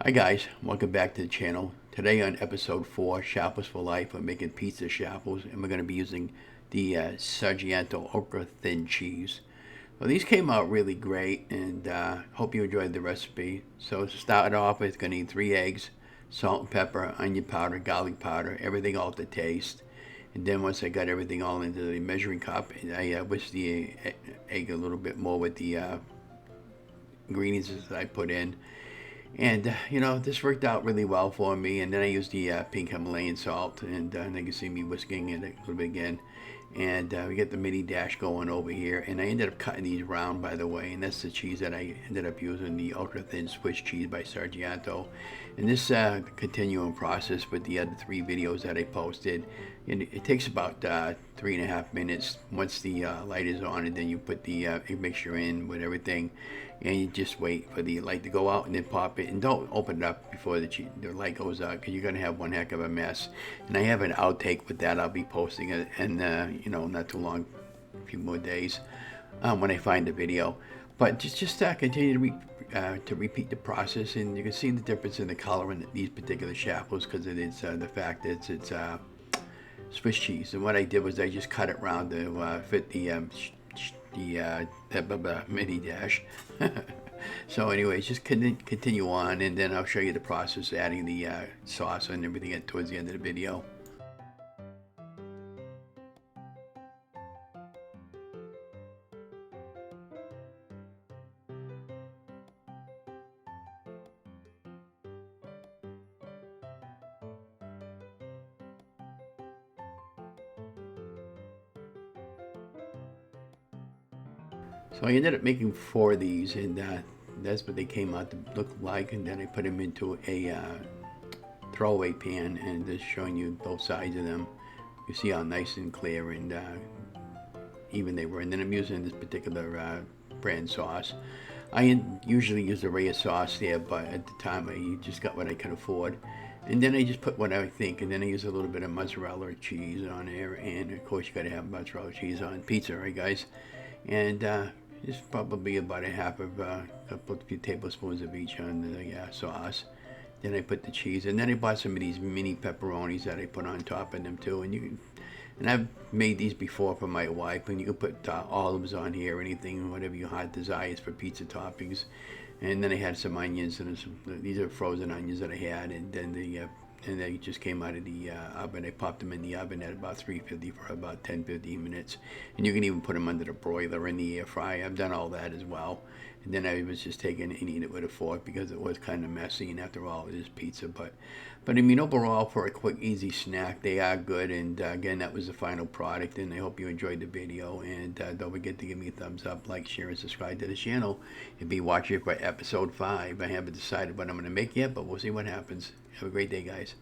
Hi guys, welcome back to the channel. Today on episode 4, Chaffles for Life, we're making pizza chaffles and we're going to be using the Sargento Ultra Thin Cheese. Well, these came out really great and hope you enjoyed the recipe. So to start off with, going to need 3 eggs, salt and pepper, onion powder, garlic powder, everything all to taste. And then once I got everything all into the measuring cup, I whisked the egg a little bit more with the ingredients that I put in. And, this worked out really well for me. And then I used the pink Himalayan salt. And you can see me whisking it a little bit again. And we get the mini dash going over here. And I ended up cutting these round, by the way. And that's the cheese that I ended up using, the ultra thin Swiss cheese by Sargento. And this continuing process with the other 3 videos that I posted. And it takes about 3.5 minutes once the light is on. And then you put the mixture in with everything. And you just wait for the light to go out and then pop it. And don't open it up before the light goes out because you're going to have one heck of a mess. And I have an outtake with that. I'll be posting it and, not too long, a few more days when I find the video. But just continue to repeat the process. And you can see the difference in the color in these particular Chaffles because it is the fact that it's Swiss cheese. And what I did was I just cut it round to fit the mini dash. So anyways, just continue on and then I'll show you the process adding the sauce and everything towards the end of the video. So I ended up making 4 of these, and that's what they came out to look like. And then I put them into a throwaway pan, and just showing you both sides of them. You see how nice and clear and even they were. And then I'm using this particular brand sauce. I usually use the Reyes sauce there, but at the time I just got what I could afford. And then I just put what I think, and then I use a little bit of mozzarella cheese on there, and of course you gotta have mozzarella cheese on pizza, right guys? And it's probably about a few tablespoons of each on the sauce. Then I put the cheese, and then I bought some of these mini pepperonis that I put on top of them too. And I've made these before for my wife, and you can put olives on here, anything, whatever your heart desires for pizza toppings. And then I had some onions, and these are frozen onions that I had, and then and they just came out of the oven. I popped them in the oven at about 350 for about 10-15 minutes. And you can even put them under the broiler in the air fryer. I've done all that as well. And then I was just taking it and eating it with a fork because it was kind of messy. And after all, it is pizza. But I mean, overall, for a quick, easy snack, they are good. And again, that was the final product. And I hope you enjoyed the video. And don't forget to give me a thumbs up, like, share, and subscribe to the channel. And be watching for episode 5. I haven't decided what I'm going to make yet, but we'll see what happens. Have a great day, guys.